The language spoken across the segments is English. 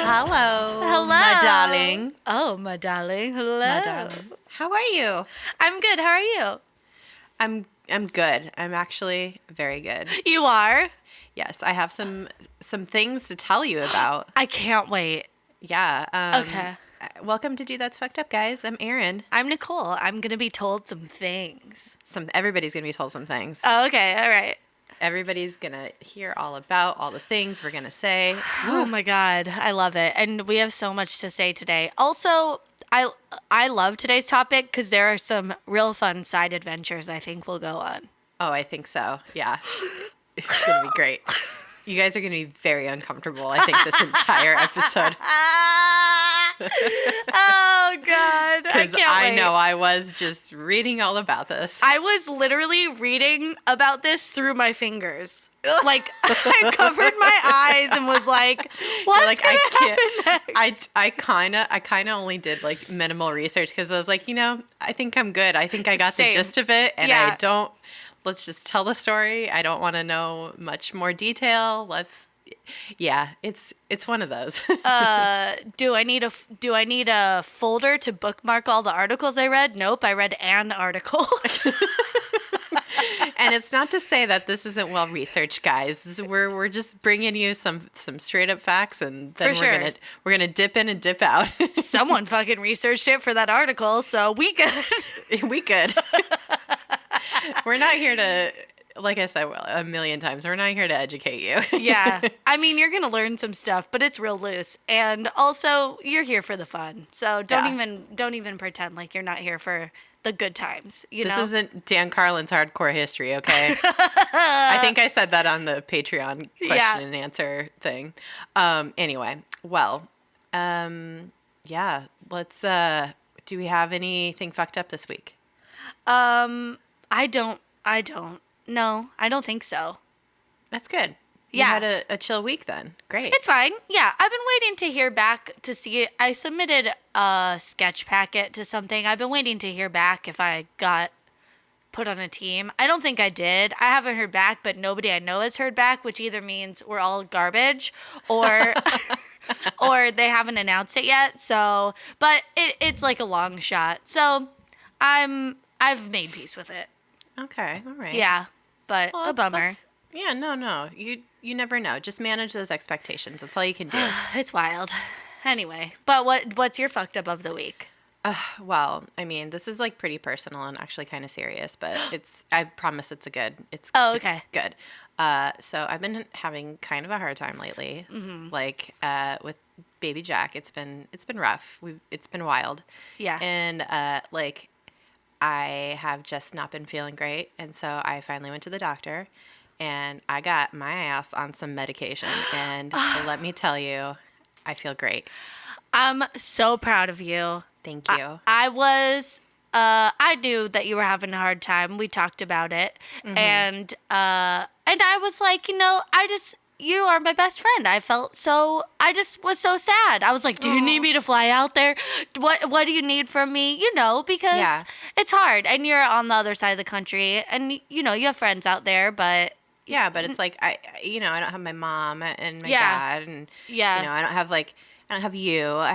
Hello. Hello. My darling. Oh, my darling. Hello. My darling. How are you? I'm good. How are you? I'm good. I'm actually very good. You are? Yes, I have some things to tell you about. I can't wait. Yeah. Okay. Welcome to Do That's Fucked Up, guys. I'm Erin. I'm Nicole. I'm going to be told some things. Everybody's gonna be told some things. Oh, okay. All right. Everybody's gonna hear all about all the things we're gonna say. Oh, my God. I love it. And we have so much to say today. Also, I love today's topic because there are some real fun side adventures I think we'll go on. Oh, I think so. Yeah. It's gonna be great. You guys are gonna be very uncomfortable, I think, this entire episode. Oh, God. Because I know I was just reading all about this. I was literally reading about this through my fingers. Like, I covered my eyes and was like, what's going to happen next? I kind of only did, like, minimal research because I was like, I think I'm good. I think I got the gist of it. And Yeah. let's just tell the story. I don't want to know much more detail. It's one of those. Do I need a folder to bookmark all the articles I read? Nope, I read an article. And it's not to say that this isn't well researched, guys. We're just bringing you some straight up facts, and then we're gonna dip in and dip out. Someone fucking researched it for that article, so we good. We good. We're not here to, like I said a million times, we're not here to educate you. Yeah, I mean, you're gonna learn some stuff, but it's real loose, and also you're here for the fun. So don't even pretend like you're not here for the good times. This isn't Dan Carlin's Hardcore History, okay? I think I said that on the Patreon question and answer thing. Anyway, well, yeah. Let's. Do we have anything fucked up this week? I don't. No, I don't think so. That's good. Yeah. You had a chill week then. Great. It's fine. Yeah, I've been waiting to hear back to see it. I submitted a sketch packet to something. I've been waiting to hear back if I got put on a team. I don't think I did. I haven't heard back, but nobody I know has heard back, which either means we're all garbage or or they haven't announced it yet. So, but it's like a long shot. So, I've made peace with it. Okay. All right. Yeah, but a bummer. Yeah, no. You never know. Just manage those expectations. That's all you can do. It's wild. Anyway, but what's your fucked up of the week? Well, I mean, this is like pretty personal and actually kind of serious, but I promise it's okay. It's good. So I've been having kind of a hard time lately, like with baby Jack. It's been rough. It's been wild. Yeah. And like I have just not been feeling great, and so I finally went to the doctor. And I got my ass on some medication, and let me tell you, I feel great. I'm so proud of you. Thank you. I knew that you were having a hard time. We talked about it, and I was like, you are my best friend. I just was so sad. I was like, do you need me to fly out there? What do you need from me? Because it's hard, and you're on the other side of the country, and you have friends out there, but. Yeah, but it's like I don't have my mom and my dad, and I don't have you.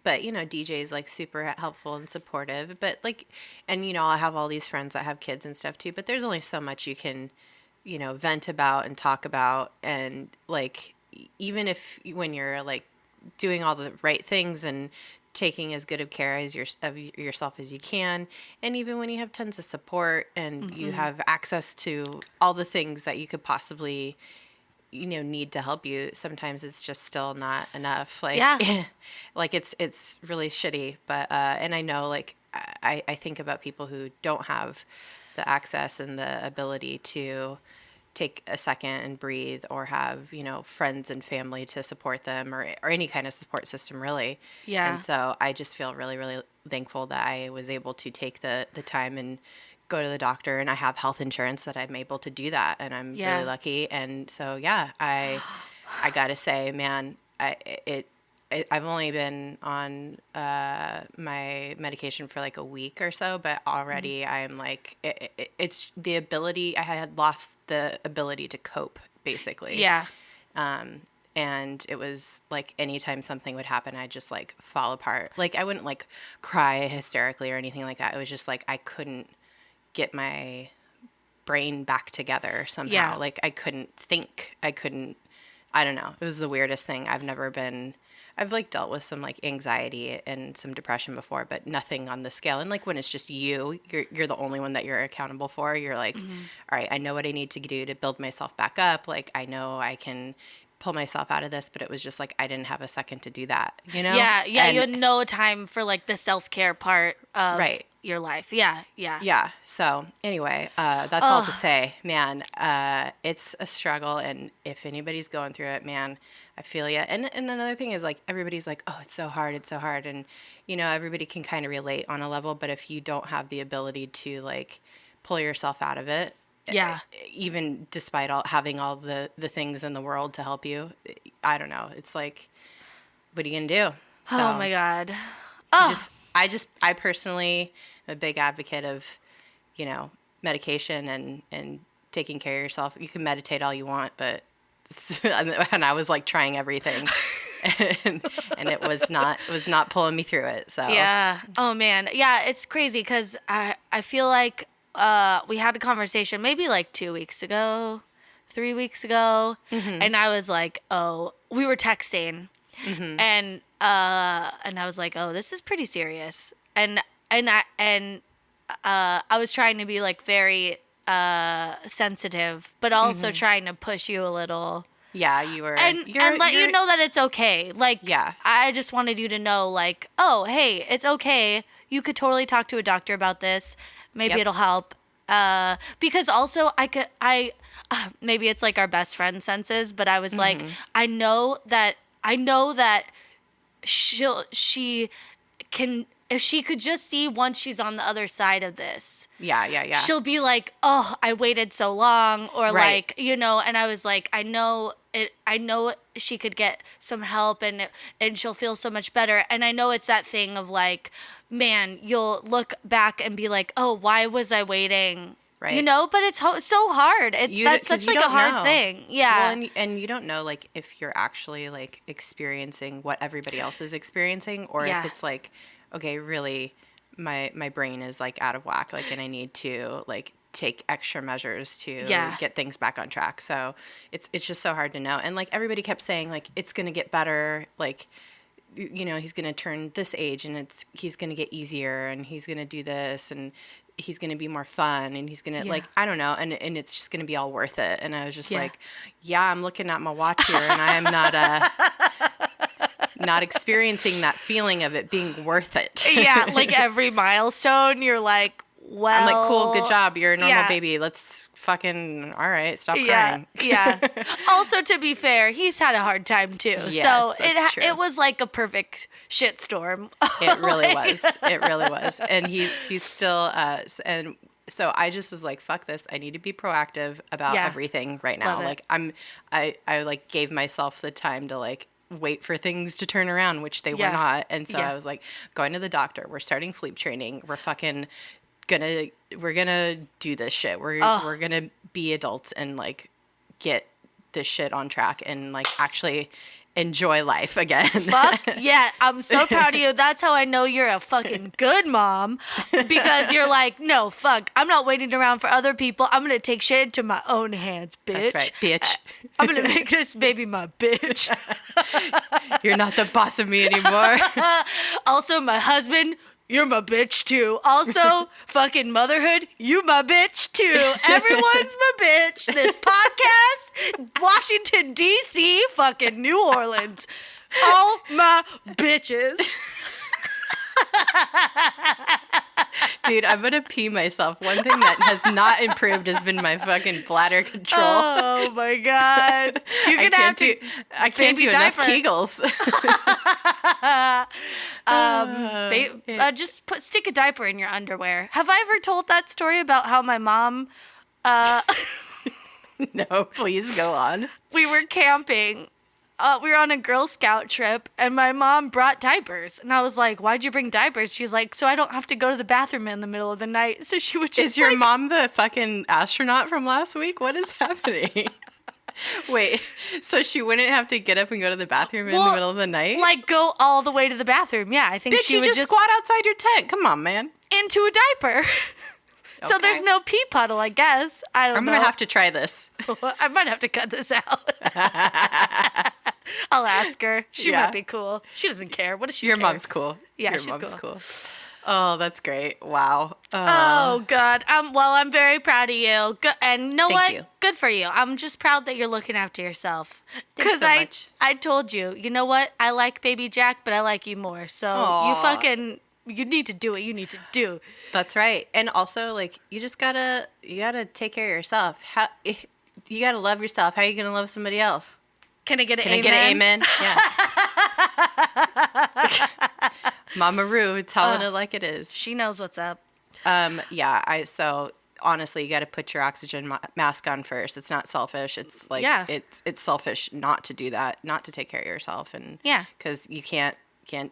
But DJ's like super helpful and supportive. But like, and I have all these friends that have kids and stuff too. But there's only so much you can, vent about and talk about, and like even if when you're like doing all the right things and taking as good of care of yourself as you can, and even when you have tons of support and you have access to all the things that you could possibly need to help you, sometimes it's just still not enough. Like like it's really shitty, but and I know, like I think about people who don't have the access and the ability to take a second and breathe, or have friends and family to support them, or any kind of support system, really. And so I just feel really, really thankful that I was able to take the time and go to the doctor, and I have health insurance that I'm able to do that, and I'm really lucky. And so I gotta say, man, I've only been on my medication for like a week or so, but already I'm like, it's the ability, I had lost the ability to cope, basically. Yeah. And it was like anytime something would happen, I'd just like fall apart. Like I wouldn't like cry hysterically or anything like that. It was just like I couldn't get my brain back together somehow. Yeah. Like I couldn't think. I don't know. It was the weirdest thing. I've like dealt with some like anxiety and some depression before, but nothing on the scale. And like when it's just you're the only one that you're accountable for. You're like, all right, I know what I need to do to build myself back up. Like I know I can pull myself out of this, but it was just like I didn't have a second to do that, you know? Yeah, you had no time for like the self-care part of your life. Yeah. So anyway, that's all to say, man, it's a struggle, and if anybody's going through it, man, I feel you. And another thing is like everybody's like, oh, it's so hard, and you know, everybody can kind of relate on a level, but if you don't have the ability to like pull yourself out of it, even despite having all the things in the world to help you, I don't know. It's like, what are you gonna do? So, oh my God. I personally am a big advocate of, you know, medication and taking care of yourself. You can meditate all you want, but and I was like trying everything, and it was not pulling me through it. So yeah. Oh man. Yeah. It's crazy because I feel like we had a conversation maybe like 2 weeks ago, 3 weeks ago, and I was like, oh, we were texting, and I was like, oh, this is pretty serious, and I was trying to be like very sensitive, but also trying to push you a little. Yeah, you were, and let you know that it's okay. Like, yeah, I just wanted you to know, like, oh, hey, it's okay. You could totally talk to a doctor about this. Maybe it'll help. Because also maybe it's like our best friend senses, but I was like, I know that she can, if she could just see once she's on the other side of this. Yeah. She'll be like, oh, I waited so long, or like, you know, and I was like, I know she could get some help and she'll feel so much better. And I know it's that thing of like, man, you'll look back and be like, oh, why was I waiting? Right. You know, but it's so hard. That's such like a hard thing. Yeah. Well, and you don't know like if you're actually like experiencing what everybody else is experiencing, or if it's like, okay, really, my brain is like out of whack, like, and I need to like take extra measures to get things back on track. So it's just so hard to know. And like everybody kept saying like it's gonna get better, like, you know, he's gonna turn this age and he's gonna get easier and he's gonna do this and he's gonna be more fun and he's gonna like, I don't know, and it's just gonna be all worth it. And I was just like, I'm looking at my watch here and I am not experiencing that feeling of it being worth it. Yeah, like every milestone, you're like, well, I'm like, cool, good job, you're a normal baby. Let's fucking, all right, stop crying. Yeah. Also, to be fair, he's had a hard time too. Yes, so it was like a perfect shitstorm. It really was. It really was. And he's still and so I just was like, fuck this. I need to be proactive about everything right now. Like I like gave myself the time to like wait for things to turn around, which they were not. And so I was like, going to the doctor. We're starting sleep training. We're fucking we're gonna do this shit. We're gonna be adults and like get this shit on track and like actually enjoy life again. Fuck yeah. I'm so proud of you. That's how I know you're a fucking good mom, because you're like, no, fuck, I'm not waiting around for other people. I'm gonna take shit into my own hands, bitch. That's right, bitch. I'm gonna make this baby my bitch. You're not the boss of me anymore. Also, my husband, you're my bitch too. Also, fucking motherhood, you my bitch too. Everyone's my bitch. This podcast, Washington, D.C., fucking New Orleans. All my bitches. Dude, I'm gonna pee myself. One thing that has not improved has been my fucking bladder control. Oh my god! You're gonna I can't do enough Kegels. Just stick a diaper in your underwear. Have I ever told that story about how my mom? No, please go on. We were camping. We were on a Girl Scout trip, and my mom brought diapers. And I was like, why'd you bring diapers? She's like, so I don't have to go to the bathroom in the middle of the night. So she would just Is your mom the fucking astronaut from last week? What is happening? Wait, so she wouldn't have to get up and go to the bathroom in the middle of the night? Like, go all the way to the bathroom. Yeah, I think Bitch, she you would just squat outside your tent. Come on, man. into a diaper. So there's no pee puddle, I guess. I don't know. I'm going to have to try this. I might have to cut this out. I'll ask her. She might be cool. She doesn't care. What does she care? Your mom's cool. Yeah, Your she's mom's cool. Oh, that's great. Wow. Oh, God. Well, I'm very proud of you. And you know what? You. Good for you. I'm just proud that you're looking after yourself. Thanks so much. I told you, you know what? I like baby Jack, but I like you more. So you need to do what you need to do. That's right. And also, like, you gotta take care of yourself. You gotta love yourself. How are you gonna love somebody else? Can I get an amen? Can I get an amen? Yeah. Mama Roo, telling it like it is. She knows what's up. So honestly, you got to put your oxygen mask on first. It's not selfish. It's like, it's selfish not to do that, not to take care of yourself. And because you can't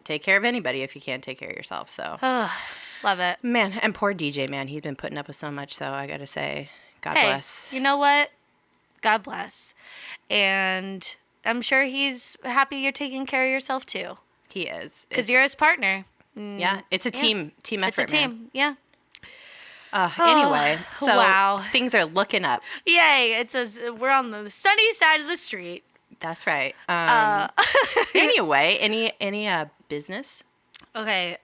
take care of anybody if you can't take care of yourself. So love it. Man, and poor DJ, man, he's been putting up with so much. So I got to say, God bless. You know what? God bless. And I'm sure he's happy you're taking care of yourself too. He is. Because you're his partner. Yeah, it's a team effort, It's a team, man. Anyway, so things are looking up. Yay, we're on the sunny side of the street. That's right. Anyway, any business? Okay,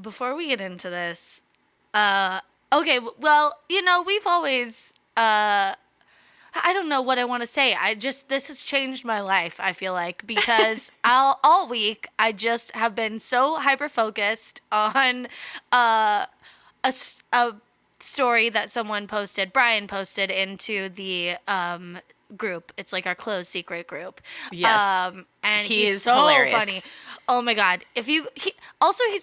before we get into this, okay, well, we've always, I don't know what I want to say. This has changed my life, I feel like, because all week I just have been so hyper-focused on a story that Brian posted into the group. It's like our closed secret group. Yes. And he's so hilarious. Funny. Oh my God. He's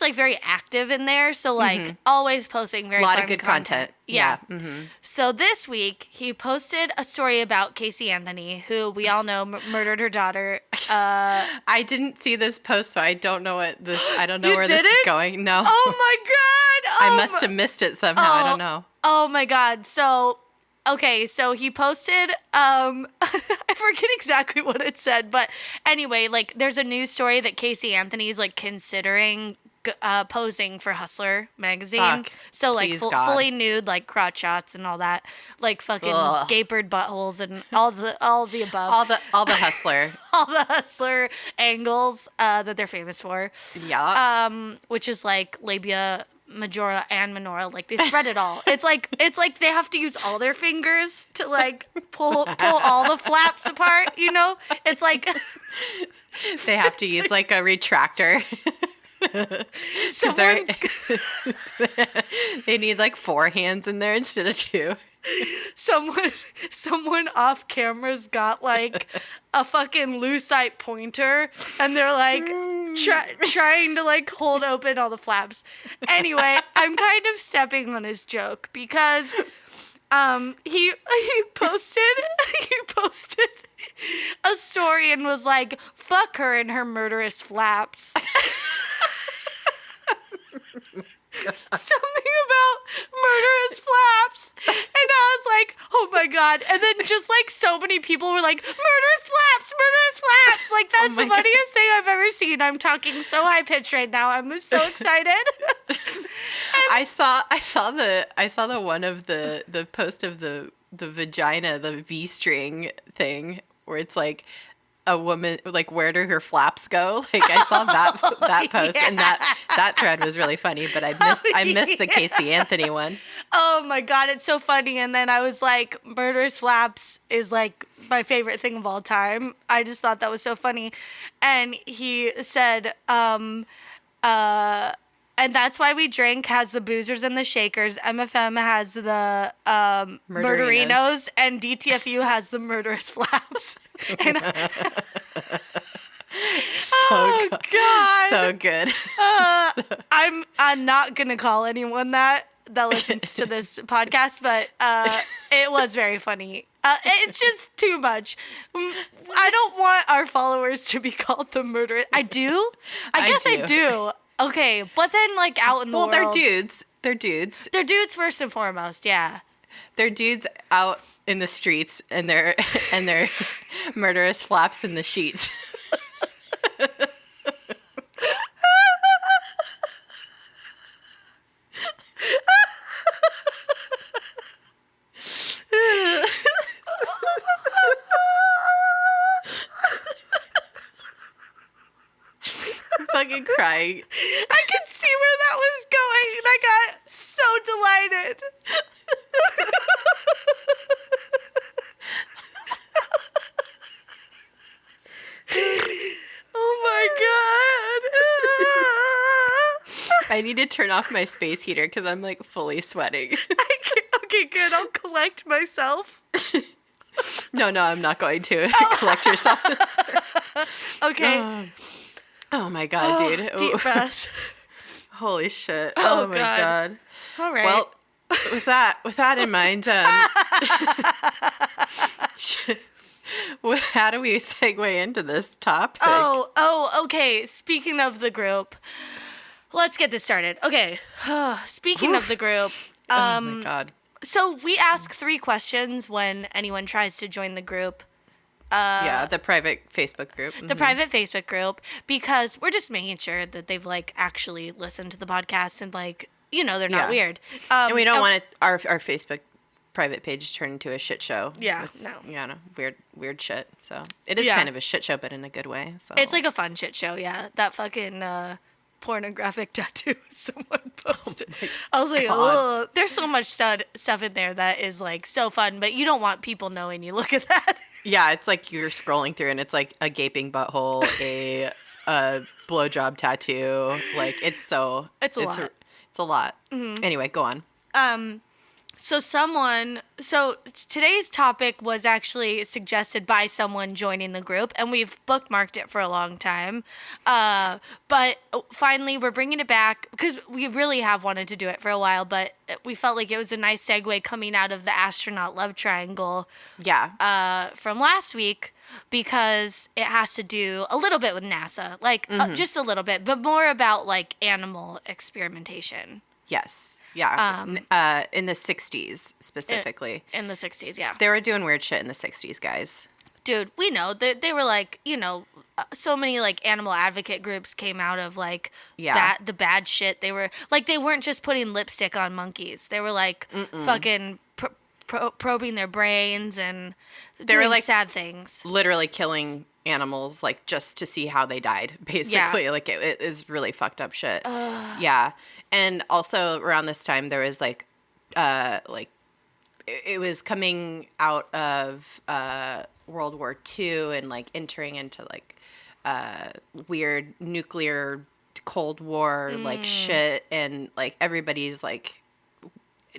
like very active in there. So like always posting very fun of good content. Yeah. Mm-hmm. So this week he posted a story about Casey Anthony, who we all know murdered her daughter. I didn't see this post, so I don't know where this is going. No. Oh my God. I must have missed it somehow. I don't know. Oh my God. So he posted, I forget exactly what it said, but anyway, like, there's a news story that Casey Anthony's, like, considering posing for Hustler magazine. Fuck. So, like, fully nude, like, crotch shots and all that, like, fucking gapered buttholes and all the above. All the Hustler. All the Hustler angles that they're famous for. Yeah. Which is, like, labia majora and minora, like they spread it all. It's like they have to use all their fingers to like pull all the flaps apart, It's like they have to use like a retractor. They need like 4 hands in there instead of 2. Someone off camera's got like a fucking lucite pointer and they're like trying to like hold open all the flaps. Anyway, I'm kind of stepping on his joke because he posted a story and was like, fuck her and her murderous flaps. Something about murderous flaps. And I was like, oh my God. And then just like so many people were like, murderous flaps. Like that's the funniest thing I've ever seen. I'm talking so high pitched right now. I'm so excited. I saw the one of the post of the vagina, the V-string thing where it's like a woman, like, where do her flaps go? Like, I saw that post, and that thread was really funny, but I missed the Casey Anthony one. Oh my God, it's so funny. And then I was like, murderous flaps is like my favorite thing of all time. I just thought that was so funny. And he said, and that's why we drink has the boozers and the shakers. MFM has the murderinos, and DTFU has the murderous flaps. And God. So good. I'm not gonna call anyone that listens to this podcast, but it was very funny. It's just too much. I don't want our followers to be called the murderers. I do. I guess I do. Okay, but then like out in the world. Well, they're dudes. They're dudes. They're dudes first and foremost, yeah. They're dudes out in the streets, and they're murderous flaps in the sheets. I'm fucking crying. I could see where that was going, and I got so delighted. Oh my God. I need to turn off my space heater because I'm like fully sweating. Okay, good. I'll collect myself. No, I'm not going to. Collect yourself. Okay. Oh my God, dude. Deep breath. Holy shit. Oh my God. All right. Well, with that in mind, how do we segue into this topic? Oh, okay. Speaking of the group, let's get this started. Okay. Speaking of the group. Oh my God. So we ask 3 questions when anyone tries to join the group. Yeah, the private Facebook group. The private Facebook group, because we're just making sure that they've like actually listened to the podcast and like, they're not weird. And we don't want our Facebook private page to turn into a shit show. Yeah, with, no. Weird shit. So it is kind of a shit show, but in a good way. So it's like a fun shit show. Yeah, that fucking pornographic tattoo someone posted. I was like, oh, there's so much stuff in there that is like so fun, but you don't want people knowing you look at that. Yeah, it's like you're scrolling through and it's like a gaping butthole, a blowjob tattoo. Like it's a lot. It's a lot. Mm-hmm. Anyway, go on. So today's topic was actually suggested by someone joining the group, and we've bookmarked it for a long time. But finally, we're bringing it back because we really have wanted to do it for a while, but we felt like it was a nice segue coming out of the astronaut love triangle. Yeah. From last week, because it has to do a little bit with NASA, like just a little bit, but more about like animal experimentation. Yes. Yeah. In the 60s, specifically. In the 60s, yeah. They were doing weird shit in the 60s, guys. Dude, we know. They were like, so many like animal advocate groups came out of like the bad shit. They were like, they weren't just putting lipstick on monkeys. They were like fucking probing their brains and doing like sad things. Literally killing animals like just to see how they died, basically. Yeah. Like it is really fucked up shit. Yeah. And also around this time there was like it was coming out of World War II and like entering into like weird nuclear Cold War like shit, and like everybody's like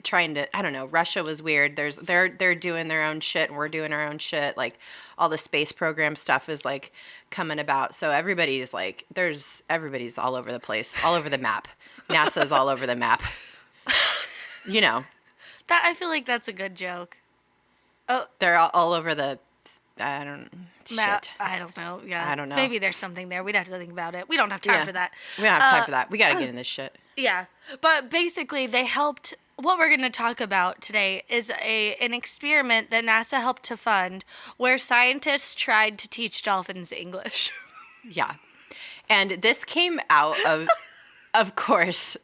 trying to, I don't know, Russia was weird. They're doing their own shit and we're doing our own shit. Like all the space program stuff is like coming about. So everybody's all over the place, all over the map. NASA's all over the map. That I feel like that's a good joke. Oh, they're all over the shit. I don't know. Yeah. I don't know. Maybe there's something there. We'd have to think about it. We don't have time for that. We don't have time for that. We got to get in this shit. Yeah. But basically they helped. What we're going to talk about today is an experiment that NASA helped to fund where scientists tried to teach dolphins English. Yeah. And this came out of course,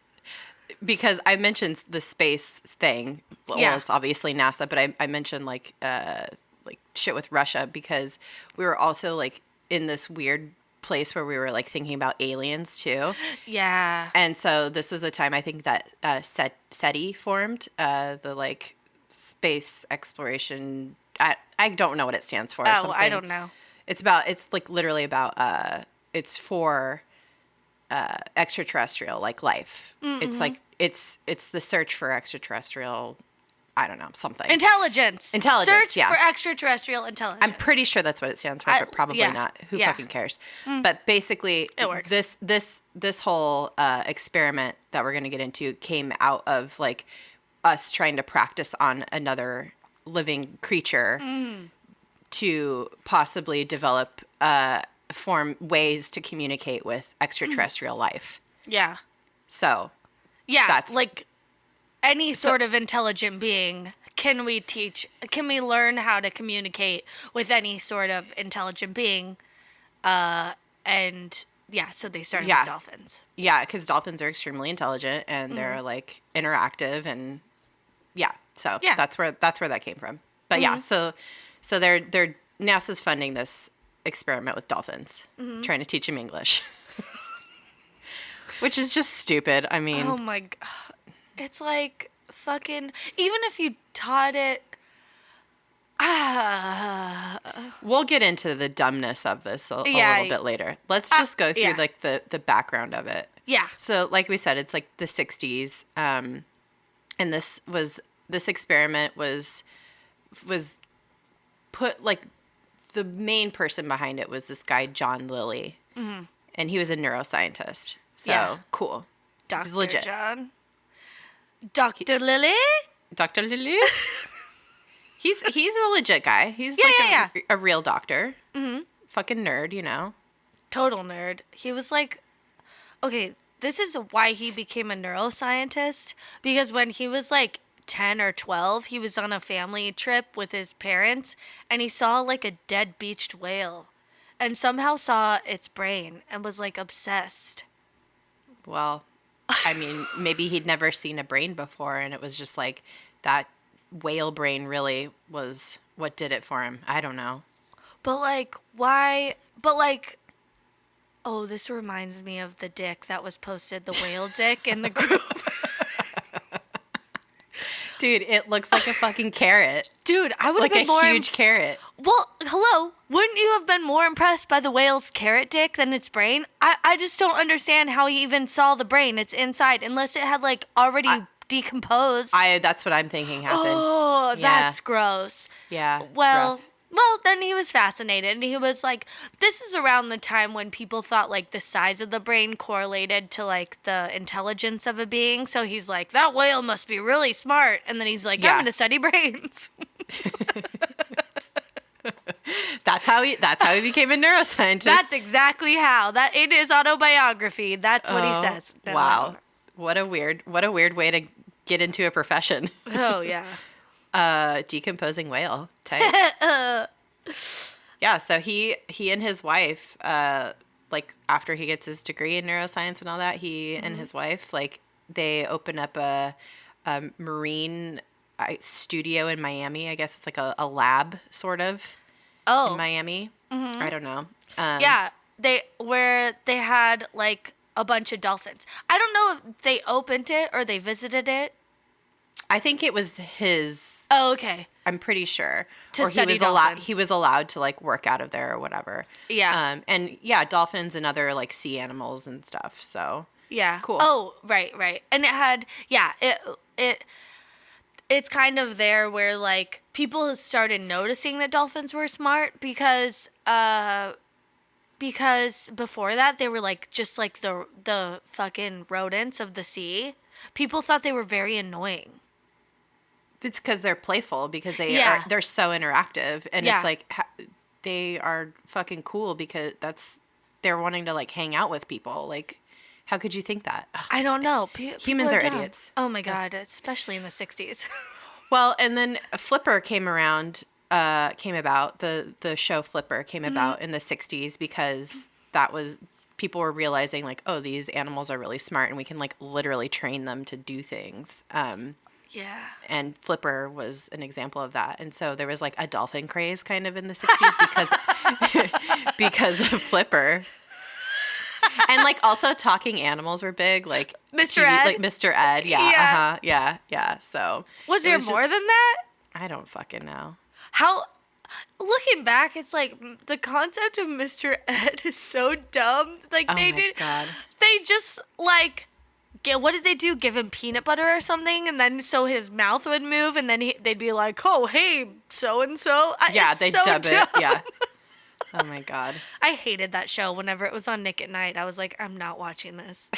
because I mentioned the space thing. Well, it's obviously NASA, but I mentioned like shit with Russia because we were also like in this weird place where we were like thinking about aliens too. Yeah. And so this was a time I think that SETI formed, the like space exploration. I don't know what it stands for. Oh, I don't know. It's like literally about it's for extraterrestrial like life. Mm-hmm. It's like it's the search for extraterrestrial, I don't know, something. Intelligence. Search yeah. for extraterrestrial intelligence. I'm pretty sure that's what it stands for, but probably not. Who fucking cares? But basically, it works. This whole experiment that we're going to get into came out of like us trying to practice on another living creature to possibly develop form ways to communicate with extraterrestrial life. Yeah. So. Yeah, like any sort of intelligent being can we learn how to communicate with any sort of intelligent being? And yeah, so they started with dolphins. Yeah, because dolphins are extremely intelligent and they're like interactive and that's where that came from. But so they're NASA's funding this experiment with dolphins, trying to teach them English, which is just stupid. I mean, oh my god, it's like fucking. Even if you taught it. We'll get into the dumbness of this a little bit later. Let's just go through like the background of it. Yeah. So like we said, it's like the 60s. And this experiment was put, like, the main person behind it was this guy, John Lilly. Mm-hmm. And he was a neuroscientist. So cool. Dr. legit. John. Dr. Lilly? Dr. Lilly? He's a legit guy. He's a real doctor. Mm-hmm. Fucking nerd, you know. Total nerd. He was like, okay, this is why he became a neuroscientist. Because when he was like 10 or 12, he was on a family trip with his parents and he saw like a dead beached whale and somehow saw its brain and was like obsessed. Well, I mean, maybe he'd never seen a brain before and it was just like that whale brain really was what did it for him. I don't know. But like, why? But like, oh, this reminds me of the dick that was posted, the whale dick in the group. Dude, it looks like a fucking carrot. Dude, I would have been like a huge carrot. Well, hello. Wouldn't you have been more impressed by the whale's carrot dick than its brain? I just don't understand how he even saw the brain. It's inside, unless it had like already decomposed. That's what I'm thinking happened. Oh, that's gross. Yeah. Well, then he was fascinated, and he was like, this is around the time when people thought, like, the size of the brain correlated to, like, the intelligence of a being. So he's like, that whale must be really smart. And then he's like, I'm going to study brains. That's how he became a neuroscientist. That's exactly how. That in his autobiography, that's what he says. No, wow. What a weird way to get into a profession. Oh, yeah. Decomposing whale type. Yeah, so he and his wife, like after he gets his degree in neuroscience and all that, he and his wife, like, they open up a marine studio in Miami. I guess it's like a lab sort of in Miami. Mm-hmm. I don't know. Where they had like a bunch of dolphins. I don't know if they opened it or they visited it. I think it was his. Oh, okay. I'm pretty sure. Or he was allowed to like work out of there or whatever. Yeah. And dolphins and other like sea animals and stuff. So yeah. Cool. Oh, right. And it had it's kind of there where like people started noticing that dolphins were smart because before that they were like just like the fucking rodents of the sea. People thought they were very annoying. It's because they're playful, because they're so interactive, and it's like they are fucking cool because they're wanting to like hang out with people. Like, how could you think that? Ugh. I don't know. Humans are idiots. Oh my god, especially in the 60s. Well, and then Flipper came about. The show Flipper came about in the 60s because people were realizing like, oh, these animals are really smart and we can like literally train them to do things. Yeah. And Flipper was an example of that. And so there was like a dolphin craze kind of in the 60s because of Flipper. And like also talking animals were big, like Mr. Ed? Like Mr. Ed, yeah. So was there more than that? I don't fucking know. How looking back, it's like the concept of Mr. Ed is so dumb. Like they just like what did they do? Give him peanut butter or something, and then so his mouth would move, and then they'd be like, "Oh, hey, so and so." Yeah, they dub it. Yeah. Oh my god. I hated that show. Whenever it was on Nick at Night, I was like, "I'm not watching this."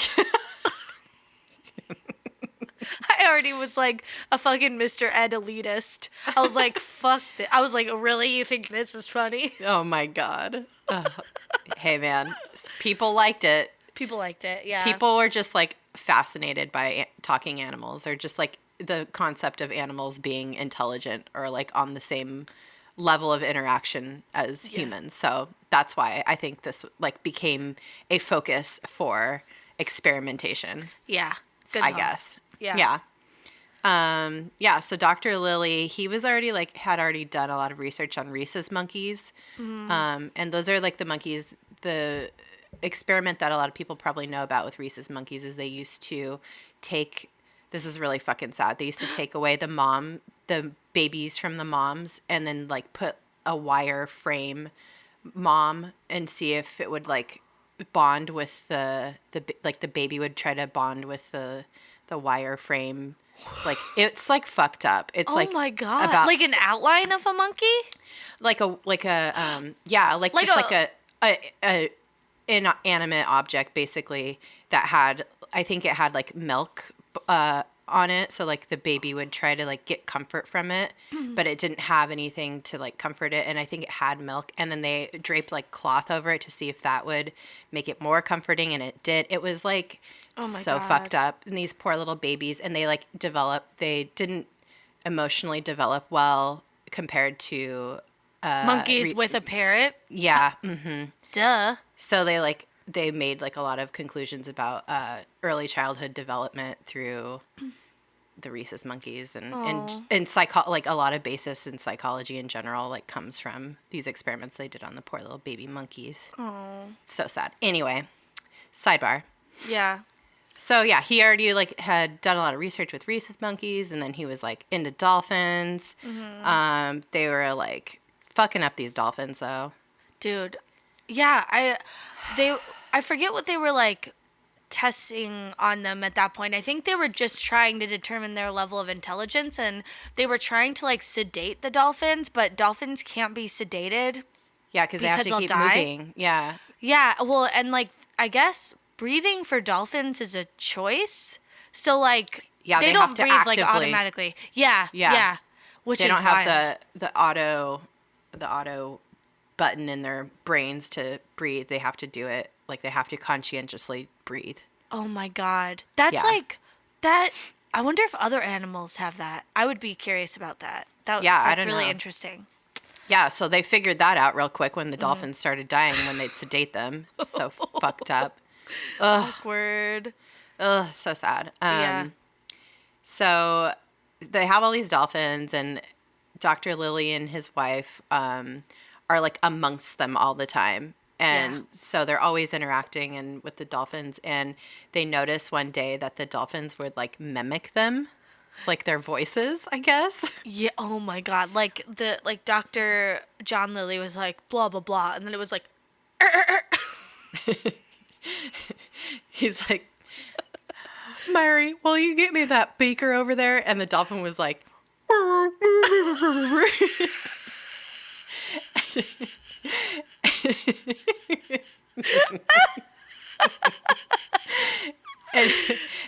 I already was like a fucking Mr. Ed elitist. I was like, "Fuck this." I was like, "Really? You think this is funny?" Oh my god. Hey man, people liked it. People liked it. Yeah. People were just like fascinated by talking animals. They're just like the concept of animals being intelligent or like on the same level of interaction as humans. So that's why I think this like became a focus for experimentation. Yeah. I guess. Yeah. So Dr. Lilly, he was had already done a lot of research on rhesus monkeys. And those are like the monkeys, the experiment that a lot of people probably know about with rhesus monkeys is they used to take, this is really fucking sad. They used to take away the babies from the moms and then like put a wire frame mom and see if it would like bond with the baby would try to bond with the wire frame. Like it's like fucked up. It's oh like my God. About like an outline of a monkey? Like a inanimate object basically that had, I think it had like milk on it, so like the baby would try to like get comfort from it, but it didn't have anything to like comfort it, and I think it had milk, and then they draped like cloth over it to see if that would make it more comforting, and it did. It was like so fucked up, and these poor little babies, and they didn't emotionally develop well compared to monkeys with a parrot. Yeah. Mm-hmm. Duh. So they made like a lot of conclusions about early childhood development through the rhesus monkeys, and like a lot of basis in psychology in general like comes from these experiments they did on the poor little baby monkeys. Oh, so sad. Anyway, sidebar. Yeah. So yeah, he already like had done a lot of research with rhesus monkeys, and then he was like into dolphins. Mm-hmm. They were like fucking up these dolphins though. Dude. Yeah, I forget what they were like testing on them at that point. I think they were just trying to determine their level of intelligence, and they were trying to like sedate the dolphins, but dolphins can't be sedated. Yeah, because they have to keep moving. Yeah. Yeah, well, and like I guess breathing for dolphins is a choice. So like they don't breathe actively, like automatically. Yeah. Which they don't have the auto button in their brains to breathe. They have to do it, like they have to conscientiously breathe. Oh my God. That's like that. I wonder if other animals have that. I would be curious about that. That's really interesting. Yeah, so they figured that out real quick when the dolphins started dying when they'd sedate them. So fucked up. Ugh. Awkward. Ugh, so sad. Yeah. So they have all these dolphins, and Dr. Lilly and his wife are like amongst them all the time. And so they're always interacting and with the dolphins, and they notice one day that the dolphins would like mimic them, like their voices, I guess. Yeah. Oh my God. Like Dr. John Lilly was like blah blah blah, and then it was like he's like, Mary, will you get me that beaker over there? And the dolphin was like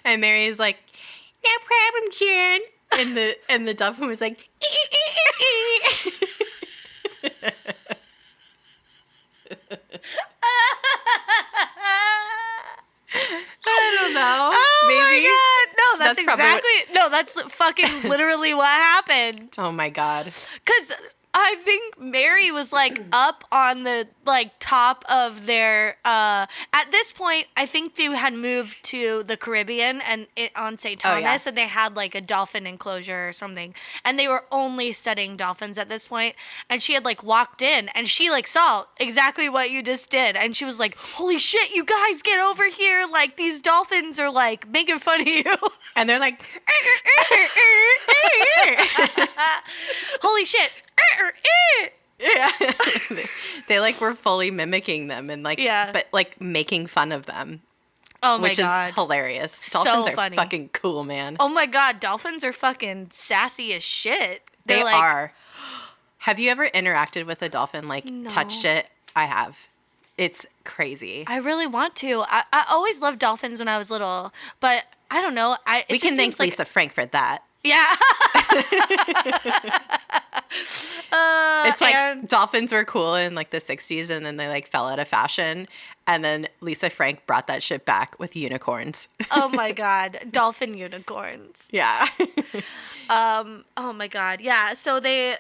and Mary's like, no problem, Jen. And the dolphin was like, I don't know. Oh maybe. My God. No, that's exactly. No, that's fucking literally what happened. Oh my God. Because I think Mary was like up on the like top of their at this point I think they had moved to the Caribbean and on St. Thomas, and they had like a dolphin enclosure or something, and they were only studying dolphins at this point, and she had like walked in and she like saw exactly what you just did, and she was like, holy shit, you guys get over here, like these dolphins are like making fun of you. And they're like holy shit. Yeah. they like were fully mimicking them and like but like making fun of them. Oh my God. Which is hilarious. Dolphins are fucking cool, man. Oh my God, dolphins are fucking sassy as shit. They are. Have you ever interacted with a dolphin, like touched it? I have. It's crazy. I really want to. I always loved dolphins when I was little, but I don't know. We can thank Lisa Frank for that. Yeah. It's like dolphins were cool in like the 60s and then they like fell out of fashion. And then Lisa Frank brought that shit back with unicorns. Oh my God. Dolphin unicorns. Yeah. Oh my God. Yeah. So they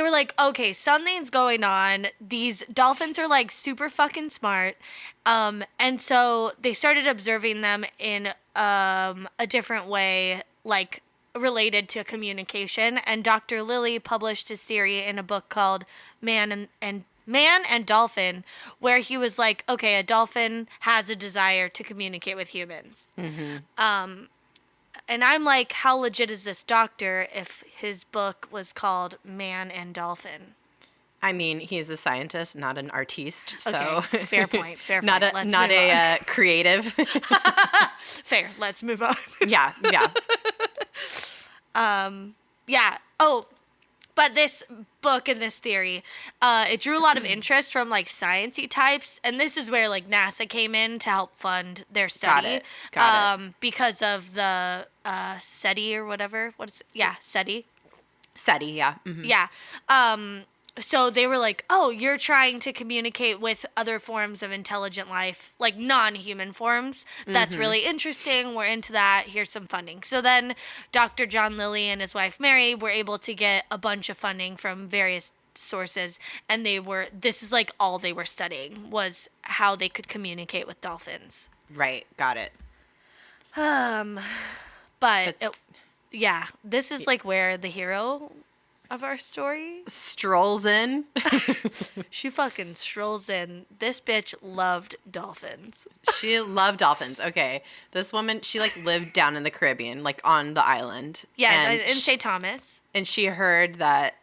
were like, okay, something's going on. These dolphins are like super fucking smart. And so they started observing them in a different way, like related to communication. And Dr. Lilly published his theory in a book called Man and Dolphin, where he was like, okay, a dolphin has a desire to communicate with humans. Mm-hmm. And I'm like, how legit is this doctor if his book was called Man and Dolphin? I mean, he's a scientist, not an artiste. So okay. Fair point. Not a creative. Fair. Let's move on. Yeah. Yeah. Oh, but this book and this theory, it drew a lot of interest from like sciencey types, and this is where like NASA came in to help fund their study. Got it. Because of the SETI or whatever. SETI. SETI, yeah. Mm-hmm. Yeah. So they were like, oh, you're trying to communicate with other forms of intelligent life, like non-human forms. That's really interesting. We're into that. Here's some funding. So then Dr. John Lilly and his wife Mary were able to get a bunch of funding from various sources. And this is like all they were studying was how they could communicate with dolphins. Right. Got it. This is like where the hero of our story strolls in. She fucking strolls in. This bitch loved dolphins. She loved dolphins. Okay. This woman, she like lived down in the Caribbean, like on the island. Yeah, in St. Thomas. And she heard that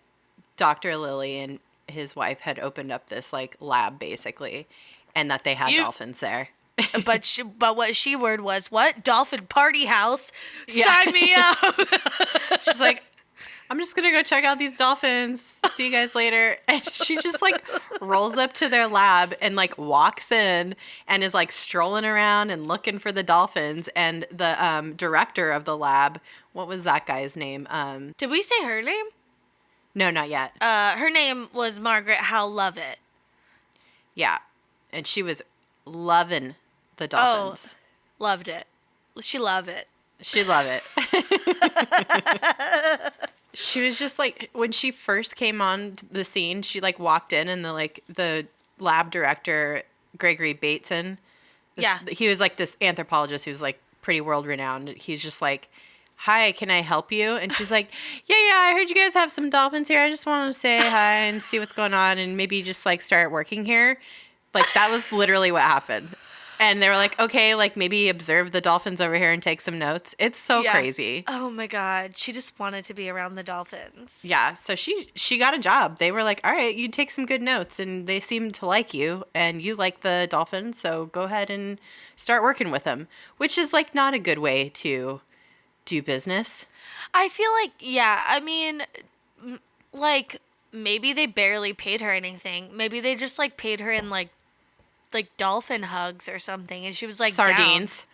Dr. Lilly and his wife had opened up this like lab basically, and that they had dolphins there. But what she word was, what? Dolphin party house? Yeah. Sign me up. She's like, I'm just going to go check out these dolphins. See you guys later. And she just like rolls up to their lab and like walks in and is like strolling around and looking for the dolphins. And the director of the lab, what was that guy's name? Did we say her name? No, not yet. Her name was Margaret Howe Lovatt. Yeah. And she was loving the dolphins. Oh, loved it. She loved it. She loved it. She was just like, when she first came on the scene, she like walked in and the lab director, Gregory Bateson, he was like this anthropologist who's like pretty world renowned. He's just like, hi, can I help you? And she's like, yeah, I heard you guys have some dolphins here. I just want to say hi and see what's going on and maybe just like start working here. Like that was literally what happened. And they were like, okay, like maybe observe the dolphins over here and take some notes. It's so crazy. Oh my God. She just wanted to be around the dolphins. Yeah. So she got a job. They were like, all right, you take some good notes and they seem to like you and you like the dolphins. So go ahead and start working with them, which is like not a good way to do business. I feel like, I mean, like maybe they barely paid her anything. Maybe they just like paid her in like dolphin hugs or something, and she was like sardines.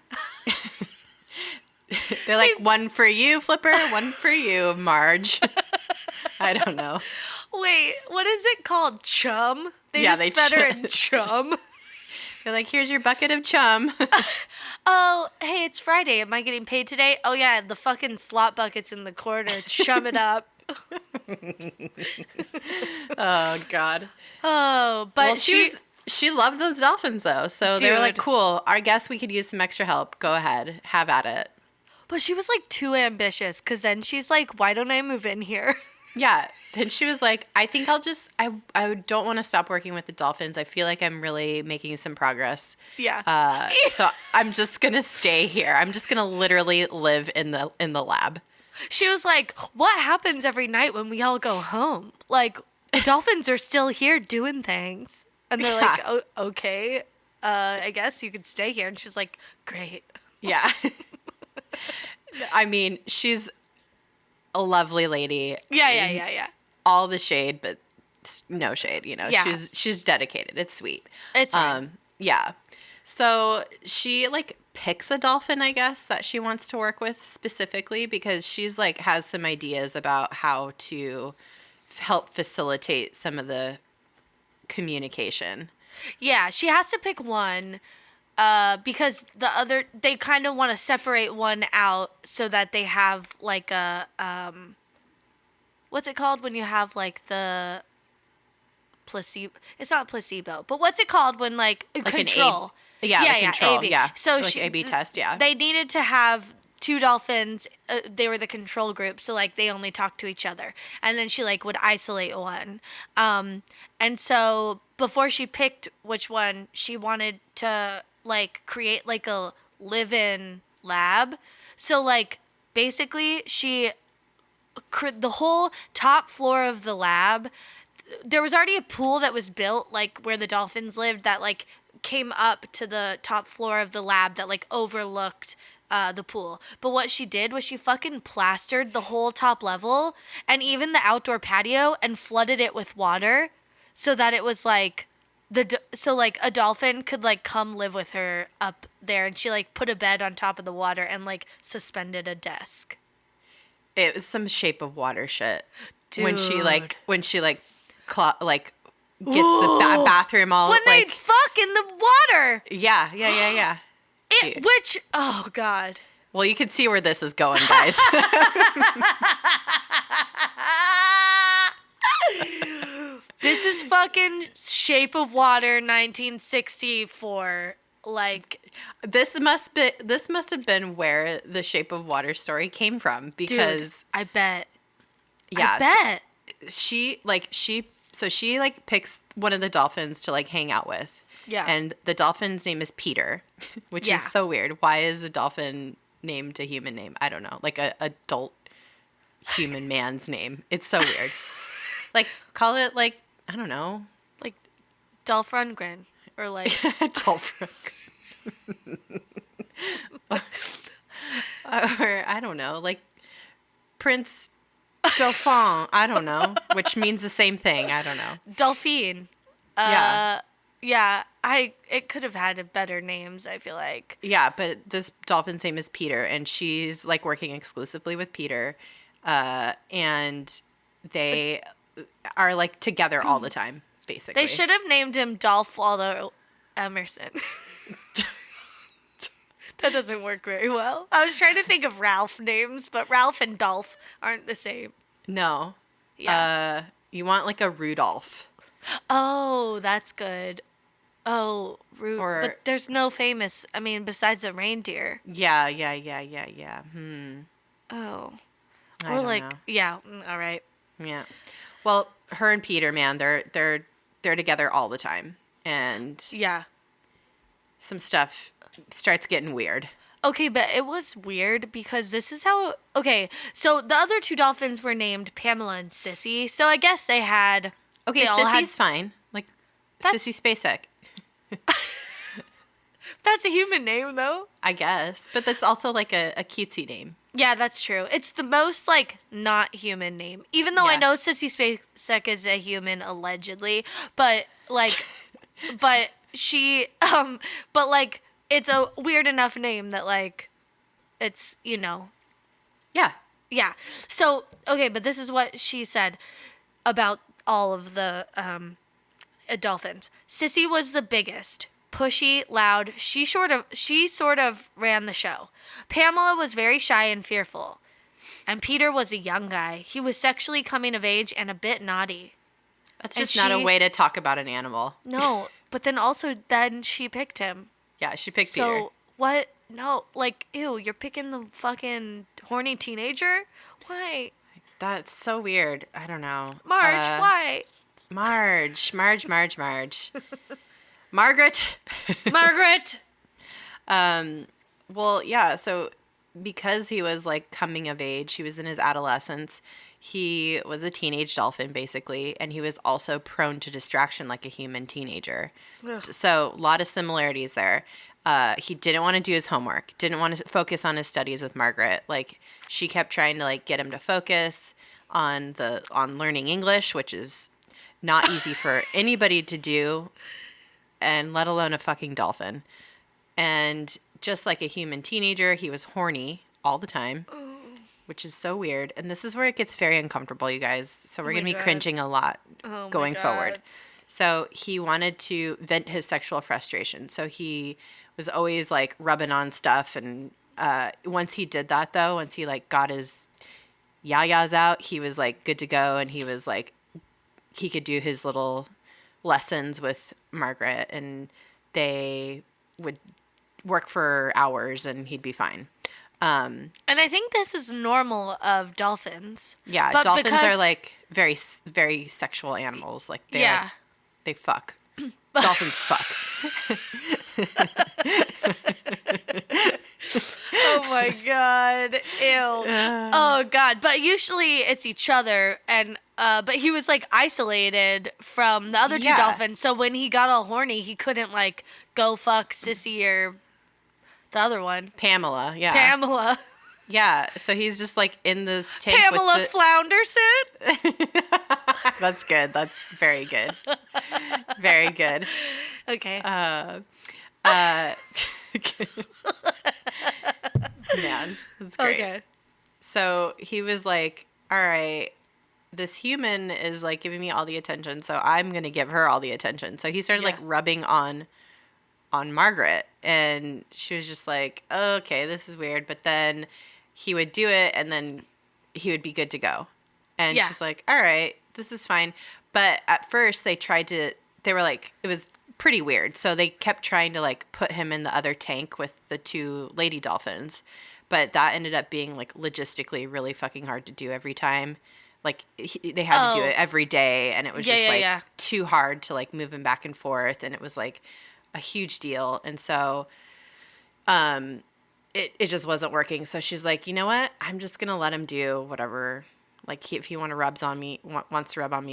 They're like, one for you, Flipper, one for you, Marge. I don't know. Wait, what is it called? Chum? They fed her in chum. They're like, here's your bucket of chum. Oh, hey, it's Friday. Am I getting paid today? Oh yeah, the fucking slot bucket's in the corner. Chum it up. Oh God. Oh, but She loved those dolphins, though. So they were like, cool. I guess we could use some extra help. Go ahead. Have at it. But she was, like, too ambitious. Because then she's like, why don't I move in here? Yeah. Then she was like, I think I don't want to stop working with the dolphins. I feel like I'm really making some progress. Yeah. So I'm just going to stay here. I'm just going to literally live in the lab. She was like, what happens every night when we all go home? Like, the dolphins are still here doing things. And they're like, oh, okay, I guess you could stay here. And she's like, great. Yeah. I mean, she's a lovely lady. Yeah. All the shade, but no shade, you know. Yeah. She's dedicated. It's sweet. It's fine. Yeah. So she like picks a dolphin, I guess, that she wants to work with specifically, because she's like has some ideas about how to help facilitate some of the communication. Yeah, she has to pick one because the other, they kind of want to separate one out so that they have like a, what's it called when you have like the placebo? It's not placebo, but what's it called when like control? Control. A-B. Yeah. So like A/B test. Yeah. They needed to have two dolphins. They were the control group, so like they only talked to each other, and then she like would isolate one. And so before she picked which one, she wanted to like create like a live-in lab. So like basically the whole top floor of the lab, there was already a pool that was built like where the dolphins lived that like came up to the top floor of the lab that like overlooked the pool. But what she did was she fucking plastered the whole top level and even the outdoor patio and flooded it with water so that it was like so like a dolphin could like come live with her up there, and she like put a bed on top of the water and like suspended a desk. It was some Shape of Water shit. Dude. When she gets the bathroom all when like, they fuck in the water. Yeah. Which, oh God. Well, you can see where this is going, guys. This is fucking Shape of Water 1964. Like, this must have been where the Shape of Water story came from, because dude, I bet. Yeah. I bet. She picks one of the dolphins to like hang out with. Yeah. And the dolphin's name is Peter, which is so weird. Why is a dolphin named a human name? I don't know. Like a adult human man's name. It's so weird. Like, call it like, I don't know. Like Dolph Lundgren or like Dolph Lundgren. Or I don't know, like Prince Dauphin. I don't know, which means the same thing. I don't know. Dolphin. Yeah, it could have had better names, I feel like. Yeah, but this dolphin's name is Peter, and she's like working exclusively with Peter, and they are like together all the time, basically. They should have named him Dolph Waldo Emerson. That doesn't work very well. I was trying to think of Ralph names, but Ralph and Dolph aren't the same. No. Yeah. You want like a Rudolph. Oh, that's good. Oh, but there's no famous, I mean, besides a reindeer. Yeah. Oh. I don't know. Yeah, all right. Yeah. Well, her and Peter, man, they're together all the time. And yeah, some stuff starts getting weird. Okay, but it was weird because this is how... Okay, so the other two dolphins were named Pamela and Sissy. So I guess they had... Okay, Sissy's fine. Like, Sissy Spacek. That's a human name, though. I guess. But that's also, like, a cutesy name. Yeah, that's true. It's the most, like, not human name. Even though I know Sissy Spacek is a human, allegedly. But, like... but she... but, like... It's a weird enough name that, like, it's, you know. Yeah. Yeah. So, okay, but this is what she said about all of the dolphins. Sissy was the biggest, pushy, loud. She sort of ran the show. Pamela was very shy and fearful. And Peter was a young guy. He was sexually coming of age and a bit naughty. That's just not a way to talk about an animal. No, but then she picked him. Yeah, she picked Peter. So, what? No, like, ew, you're picking the fucking horny teenager? Why? That's so weird. I don't know. Marge, why? Marge. Margaret. Margaret! Well, yeah, so because he was, like, coming of age, he was in his adolescence, he was a teenage dolphin, basically, and he was also prone to distraction like a human teenager. Ugh. So, a lot of similarities there. He didn't want to do his homework, didn't want to focus on his studies with Margaret. Like, she kept trying to, like, get him to focus on learning English, which is not easy for anybody to do, and let alone a fucking dolphin. And just like a human teenager, he was horny all the time, which is so weird. And this is where it gets very uncomfortable, you guys. So we're going to be cringing a lot going forward. So he wanted to vent his sexual frustration. So he was always like rubbing on stuff. And once he did that, though, once he like got his yayas out, he was like good to go. And he was like, he could do his little lessons with Margaret, and they would work for hours and he'd be fine. And I think this is normal of dolphins. Yeah, but dolphins are like very, very sexual animals. Like they fuck. Dolphins fuck. Oh my god. Ew. Oh god. But usually it's each other, and but he was like isolated from the other two dolphins. So when he got all horny, he couldn't like go fuck Sissy or the other one. Pamela. Yeah. So he's just like in this tank Pamela with Flounderson. That's good. That's very good. Very good. Okay. Man, that's great. Okay. So he was like, all right, this human is like giving me all the attention, so I'm going to give her all the attention. So he started like rubbing on Margaret, and she was just like, oh, okay, this is weird. But then he would do it, and then he would be good to go. And she's like, all right, this is fine. But at first they were like, it was pretty weird. So they kept trying to like put him in the other tank with the two lady dolphins. But that ended up being like logistically really fucking hard to do every time. Like they had to do it every day, and it was just too hard to like move him back and forth. And it was like a huge deal. And so it just wasn't working. So she's like, you know what? I'm just going to let him do whatever. Like if he wants to rub on me,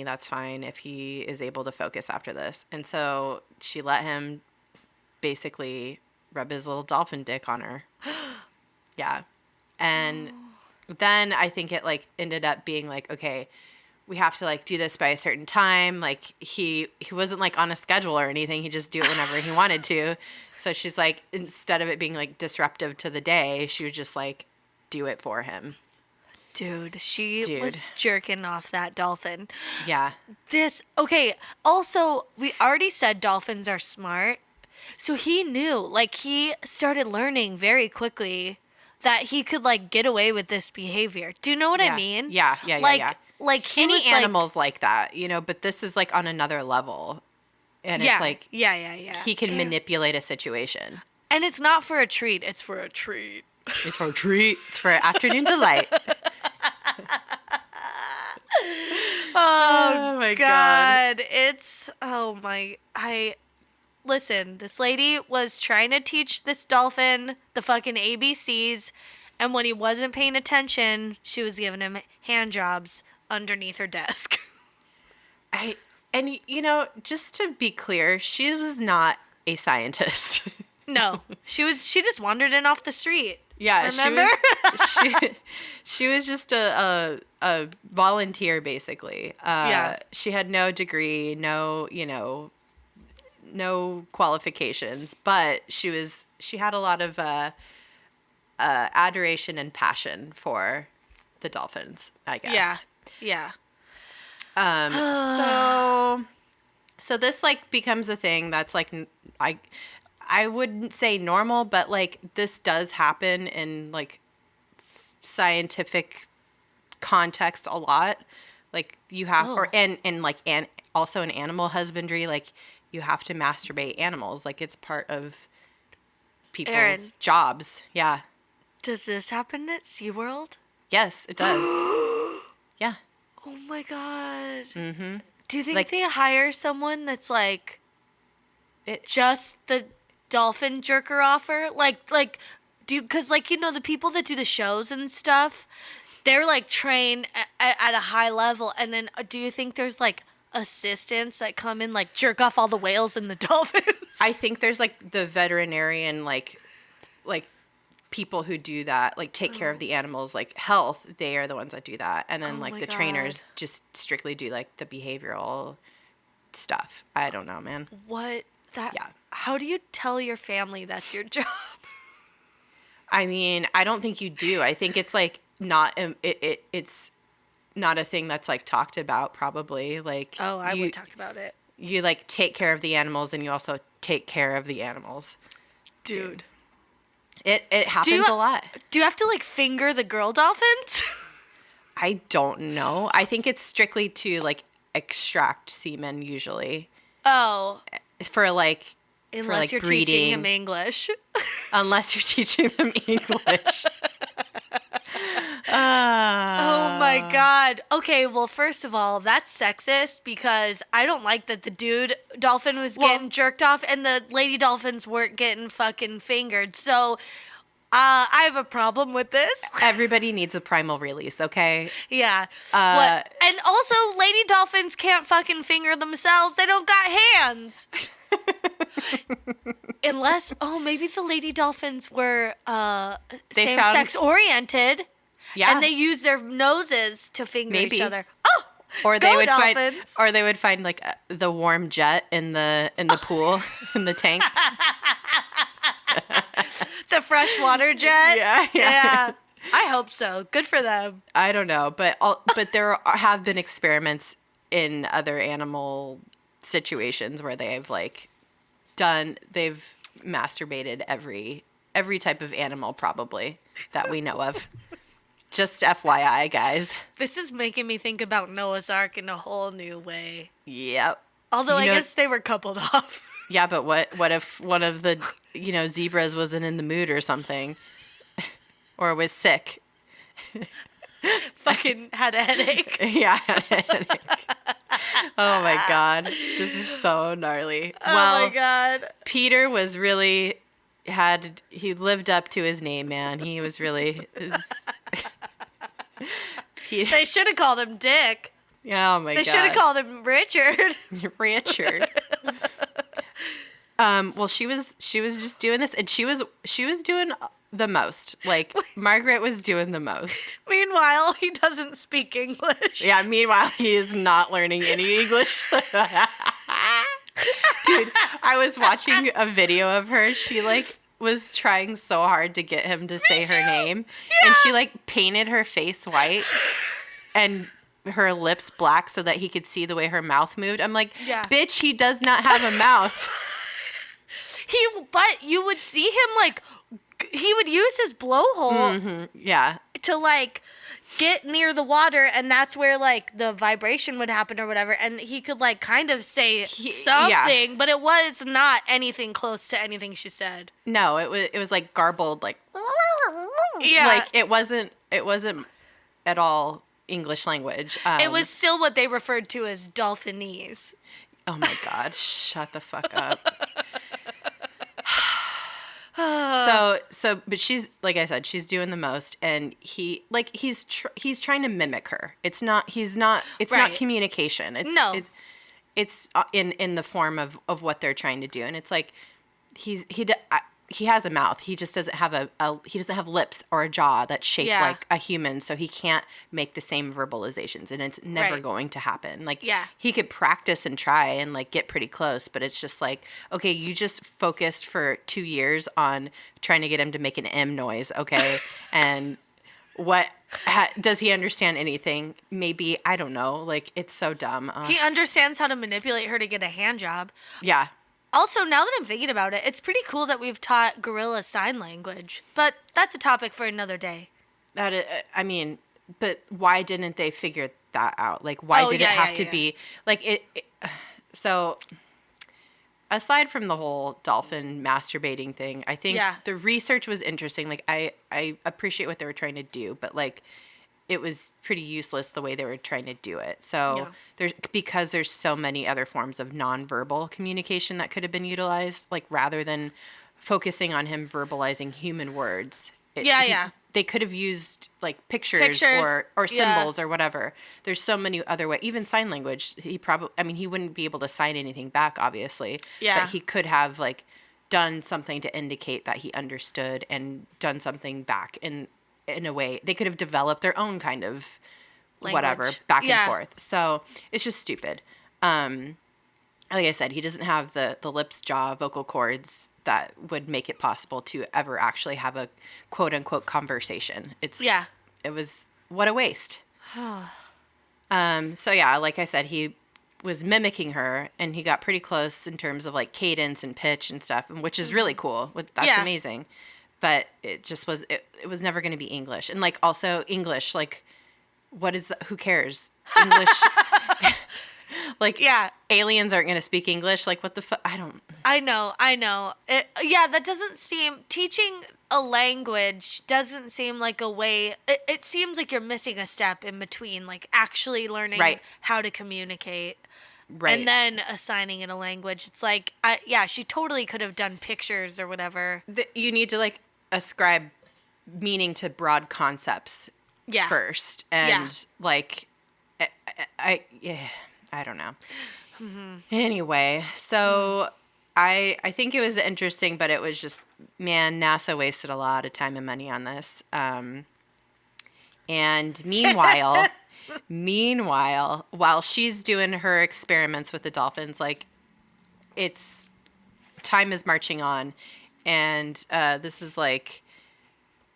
that's fine. If he is able to focus after this. And so she let him basically rub his little dolphin dick on her. Yeah. And then I think it like ended up being like, okay, we have to like do this by a certain time. Like he wasn't like on a schedule or anything. He just do it whenever he wanted to. So she's like, instead of it being like disruptive to the day, she would just like do it for him. Dude, she was jerking off that dolphin. Yeah. Okay, also, we already said dolphins are smart. So he knew, like, he started learning very quickly that he could, like, get away with this behavior. Do you know what I mean? Yeah. Like, he any was, animals like that, you know, but this is, like, on another level. And it's like, he can manipulate a situation. And it's not for a treat. It's for a treat. It's for a treat. It's for afternoon delight. Oh my god. Listen, this lady was trying to teach this dolphin the fucking ABCs, and when he wasn't paying attention, she was giving him hand jobs underneath her desk. And you know, just to be clear, she was not a scientist. No, she just wandered in off the street. Yeah, remember? She was just a volunteer, basically. She had no degree, no qualifications, but she had a lot of adoration and passion for the dolphins, I guess. Yeah. So this like becomes a thing that's like I wouldn't say normal, but like this does happen in like scientific context a lot. Like you have, also in animal husbandry, like you have to masturbate animals. Like it's part of people's jobs. Yeah. Does this happen at SeaWorld? Yes, it does. Yeah. Oh my god. Mm-hmm. Do you think they hire someone that's like just the dolphin jerker offer? Because like, you know, the people that do the shows and stuff, they're like trained at a high level. And then do you think there's like assistants that come in like jerk off all the whales and the dolphins? I think there's like the veterinarian, like people who do that, like take care of the animals, like health, they are the ones that do that. And then the trainers just strictly do like the behavioral stuff. I don't know, man. What? How do you tell your family that's your job? I mean, I don't think you do. I think it's like not it's not a thing that's like talked about probably. Like I would talk about it. You like take care of the animals and you also take care of the animals. Dude. It happens a lot. Do you have to like finger the girl dolphins? I don't know. I think it's strictly to like extract semen usually. Oh. For like unless you're breeding. Teaching them English. Unless you're teaching them English. Oh my God. Okay, well, first of all, that's sexist because I don't like that the dude dolphin was getting jerked off and the lady dolphins weren't getting fucking fingered. So I have a problem with this. Everybody needs a primal release, okay? Yeah. And also, lady dolphins can't fucking finger themselves. They don't got hands. Unless, maybe the lady dolphins were same-sex oriented. Yeah. And they use their noses to finger each other. Oh, or they would find like the warm jet in the pool in the tank. The freshwater jet. Yeah. I hope so. Good for them. I don't know, but there have been experiments in other animal situations where they've masturbated every type of animal probably that we know of. Just FYI, guys. This is making me think about Noah's Ark in a whole new way. Yep. Although I guess they were coupled off. Yeah, but what if one of the, zebras wasn't in the mood or something? Or was sick? Fucking had a headache. Yeah, had a headache. Oh my God. This is so gnarly. Oh my God. Peter was really... he lived up to his name, man. He was really... Peter. They should have called him Dick. Oh my God. They should have called him Richard. Richard. Well, she was just doing this, and she was doing the most. Like Margaret was doing the most. Meanwhile, he doesn't speak English. Yeah. Meanwhile, he is not learning any English. Dude, I was watching a video of her. She was trying so hard to get him to say her name. Yeah. And she painted her face white and her lips black so that he could see the way her mouth moved. I'm like, bitch, he does not have a mouth. But you would see him he would use his blowhole. Mm-hmm. Yeah. To get near the water, and that's where the vibration would happen or whatever, and he could kind of say something, but it was not anything close to anything she said. No, it was garbled, yeah, it wasn't at all English language. It was still what they referred to as dolphinese. Oh my God, shut the fuck up. But she's, like I said, she's doing the most, and he's trying to mimic her. It's not communication. It's in the form of what they're trying to do. And it's he has a mouth. He just doesn't have he doesn't have lips or a jaw that's shaped like a human, so he can't make the same verbalizations, and it's never going to happen. He could practice and try and get pretty close, but it's just okay, you just focused for 2 years on trying to get him to make an M noise, okay? And does he understand anything? Maybe, I don't know. It's so dumb. He understands how to manipulate her to get a hand job. Yeah. Also, now that I'm thinking about it, it's pretty cool that we've taught gorilla sign language. But that's a topic for another day. But why didn't they figure that out? Why did it have to be... So, aside from the whole dolphin masturbating thing, I think the research was interesting. I appreciate what they were trying to do, but, it was pretty useless the way they were trying to do it. So there's so many other forms of nonverbal communication that could have been utilized, rather than focusing on him verbalizing human words. They could have used pictures or symbols or whatever. There's so many other ways. Even sign language. He wouldn't be able to sign anything back, obviously. Yeah. But he could have done something to indicate that he understood and done something back in a way. They could have developed their own kind of language. Whatever back and forth. So it's just stupid. like I said, he doesn't have the lips, jaw, vocal cords that would make it possible to ever actually have a quote unquote conversation. It was, what a waste. So yeah, like I said, he was mimicking her, and he got pretty close in terms of like cadence and pitch and stuff, which is really cool. That's amazing. But it just was, it was never going to be English. And like also English, like what is who cares? English. Like, aliens aren't going to speak English. Like, what the fuck? I know. That doesn't seem, teaching a language doesn't seem like a way, it seems like you're missing a step in between, like, actually learning how to communicate. Right. And then assigning it a language. It's like, she totally could have done pictures or whatever. You need to, like, ascribe meaning to broad concepts first. And, like, I don't know. Mm-hmm. Anyway, so I think it was interesting, but it was just, man, NASA wasted a lot of time and money on this. And meanwhile, while she's doing her experiments with the dolphins, like, time is marching on, and this is like,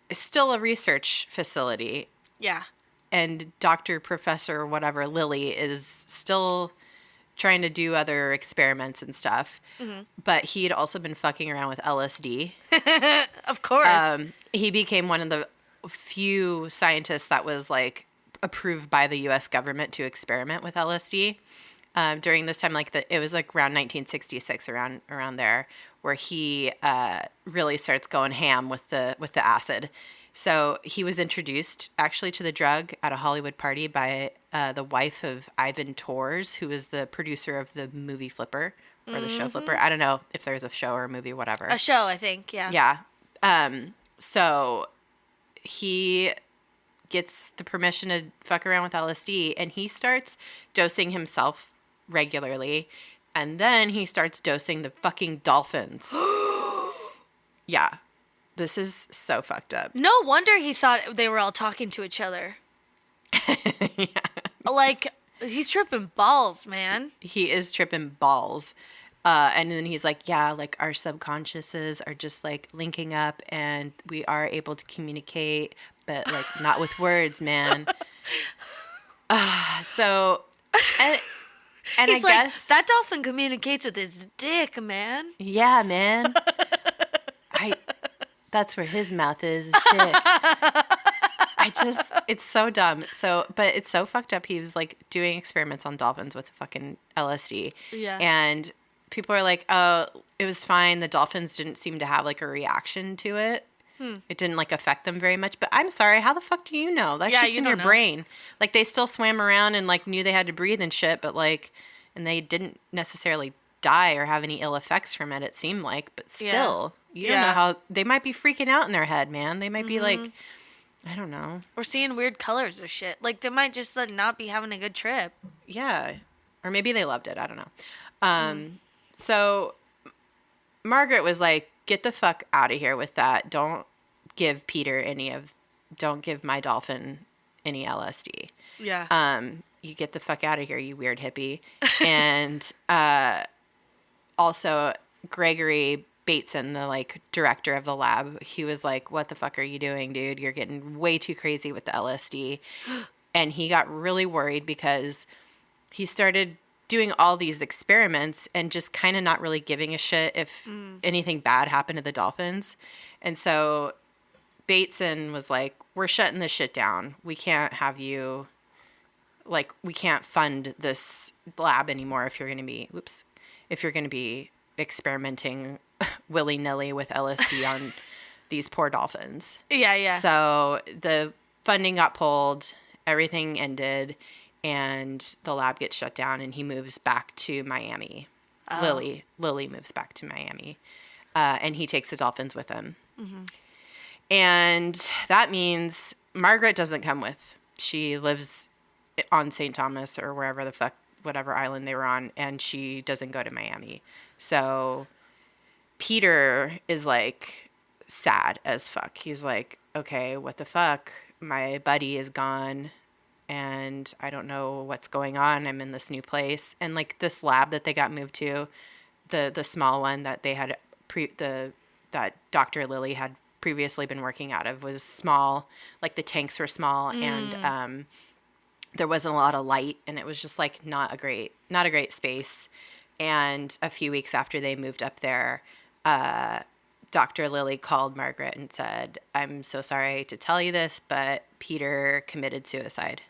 it's still a research facility. Yeah. And Dr. Professor whatever, Lilly, is still trying to do other experiments and stuff. Mm-hmm. But he had also been fucking around with LSD. Of course. He became one of the few scientists that was, like, approved by the U.S. government to experiment with LSD. During this time, like, it was, like, around 1966, around there, where he really starts going ham with the acid. So he was introduced actually to the drug at a Hollywood party by the wife of Ivan Tors, who was the producer of the movie Flipper, or the show Flipper. I don't know if there's a show or a movie, whatever. A show, I think, yeah. Yeah. So he gets the permission to fuck around with LSD, and he starts dosing himself regularly, and then he starts dosing the fucking dolphins. Yeah. This is so fucked up. No wonder he thought they were all talking to each other. Yeah. Like, he's tripping balls, man. He is tripping balls. And then he's like, yeah, like, our subconsciouses are just, like, linking up, and we are able to communicate, but, like, not with words, man. So, and he's I guess... that dolphin communicates with his dick, man. Yeah, man. That's where his mouth is dick. It's so dumb. So, but it's so fucked up. He was, like, doing experiments on dolphins with fucking LSD. Yeah. And people are like, oh, it was fine. The dolphins didn't seem to have, like, a reaction to it. It didn't, like, affect them very much. But I'm sorry, how the fuck do you know? That shit's in your brain. Like, they still swam around and, like, knew they had to breathe and shit, but, like, and they didn't necessarily die or have any ill effects from it, it seemed like. But still... Yeah. You don't know how... They might be freaking out in their head, man. They might be, like... I don't know. Or seeing weird colors or shit. Like, they might just not be having a good trip. Yeah. Or maybe they loved it. I don't know. So, Margaret was like, get the fuck out of here with that. Don't give don't give my dolphin any LSD. Yeah. You get the fuck out of here, you weird hippie. And also, Gregory Bateson, the, like, director of the lab, he was like, what the fuck are you doing, dude? You're getting way too crazy with the LSD. And he got really worried because he started doing all these experiments and just kind of not really giving a shit if anything bad happened to the dolphins. And so Bateson was like, we're shutting this shit down. We can't have you, like, we can't fund this lab anymore if you're going to be experimenting willy-nilly with LSD on these poor dolphins. Yeah. So the funding got pulled, everything ended, and the lab gets shut down, and he moves back to Miami. Oh. Lilly moves back to Miami, and he takes the dolphins with him. Mm-hmm. And that means Margaret doesn't come with. She lives on St. Thomas or wherever the fuck, whatever island they were on, and she doesn't go to Miami. So Peter is, like, sad as fuck. He's like, okay, what the fuck? My buddy is gone, and I don't know what's going on. I'm in this new place. And like this lab that they got moved to, the small one that they had that Dr. Lilly had previously been working out of was small. Like the tanks were small and there wasn't a lot of light, and it was just like not a great space. And a few weeks after they moved up there, Dr. Lilly called Margaret and said, "I'm so sorry to tell you this, but Peter committed suicide."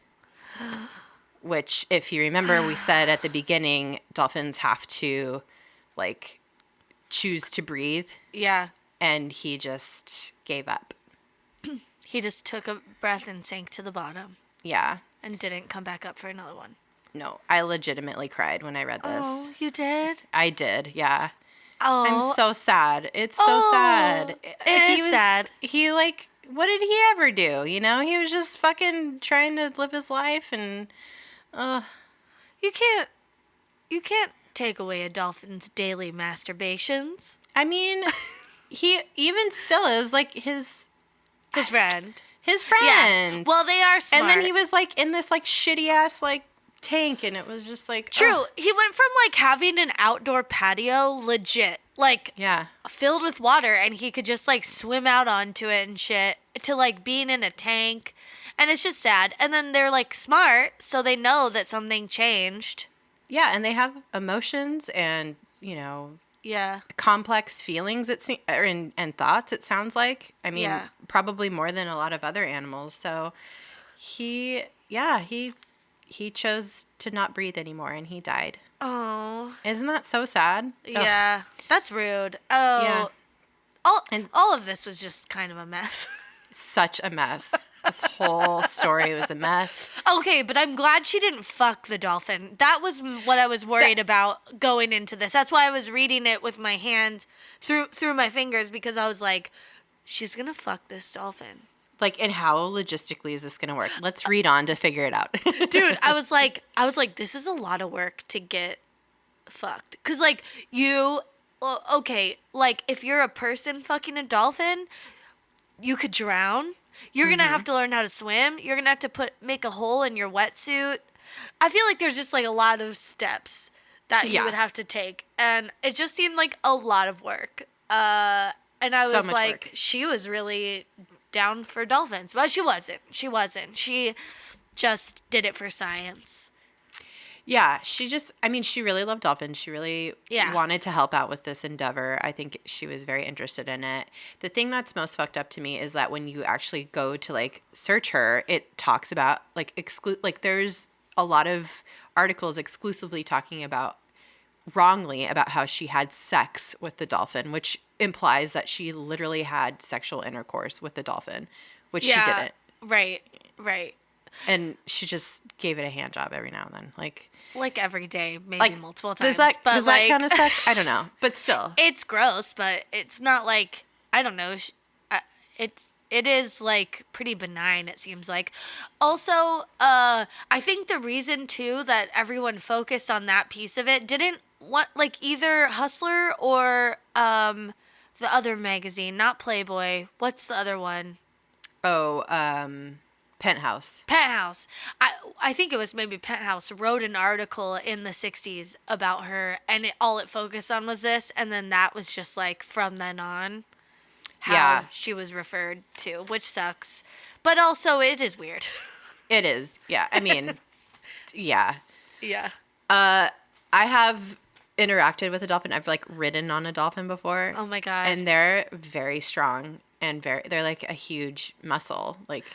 Which, if you remember, we said at the beginning, dolphins have to like choose to breathe. Yeah. And he just gave up. He just took a breath and sank to the bottom. Yeah. And didn't come back up for another one. No, I legitimately cried when I read this. Oh, you did? I did, yeah. Oh. I'm so sad. It's so sad. It is sad. He, like, what did he ever do? You know, he was just fucking trying to live his life and, You can't take away a dolphin's daily masturbations. I mean, he even still is, like, his friend. His friend. Yeah. Well, they are smart. And then he was, like, in this, like, shitty-ass, like, tank, and it was just, like... True. Ugh. He went from, like, having an outdoor patio, legit, like, filled with water, and he could just, like, swim out onto it and shit, to, like, being in a tank. And it's just sad. And then they're, like, smart, so they know that something changed. Yeah, and they have emotions and, you know... Yeah. Complex feelings and thoughts, it sounds like. I mean, probably more than a lot of other animals. So he chose to not breathe anymore and he died. Oh. Isn't that so sad? Yeah. Ugh. That's rude. Oh. Yeah. All of this was just kind of a mess. Such a mess. This whole story was a mess. Okay, but I'm glad she didn't fuck the dolphin. That was what I was worried about going into this. That's why I was reading it with my hand through my fingers, because I was like, she's gonna fuck this dolphin. Like, and how logistically is this gonna work? Let's read on to figure it out. Dude, I was like, this is a lot of work to get fucked. 'Cause like like if you're a person fucking a dolphin, you could drown. You're going to have to learn how to swim. You're going to have to make a hole in your wetsuit. I feel like there's just like a lot of steps that you would have to take. And it just seemed like a lot of work. And I was like, she was really down for dolphins. But she wasn't. She just did it for science. Yeah, she really loved dolphins. She really wanted to help out with this endeavor. I think she was very interested in it. The thing that's most fucked up to me is that when you actually go to, like, search her, it talks about, like, there's a lot of articles exclusively talking about, wrongly, about how she had sex with the dolphin, which implies that she literally had sexual intercourse with the dolphin, which she didn't. Right. And she just gave it a hand job every now and then, like every day, maybe multiple times. Does that count as sex? I don't know, but still, it's gross. But it's not like, I don't know. It is like pretty benign. It seems like. Also, I think the reason too that everyone focused on that piece of it didn't want, like, either Hustler or the other magazine, not Playboy. What's the other one? Oh, Penthouse. I think it was maybe Penthouse wrote an article in the 60s about her, and all it focused on was this, and then that was just like from then on how she was referred to, which sucks. But also it is weird. It is. Yeah. I mean, yeah. Yeah. I have interacted with a dolphin. I've, like, ridden on a dolphin before. Oh my God. And they're very strong and they're like a huge muscle. Like,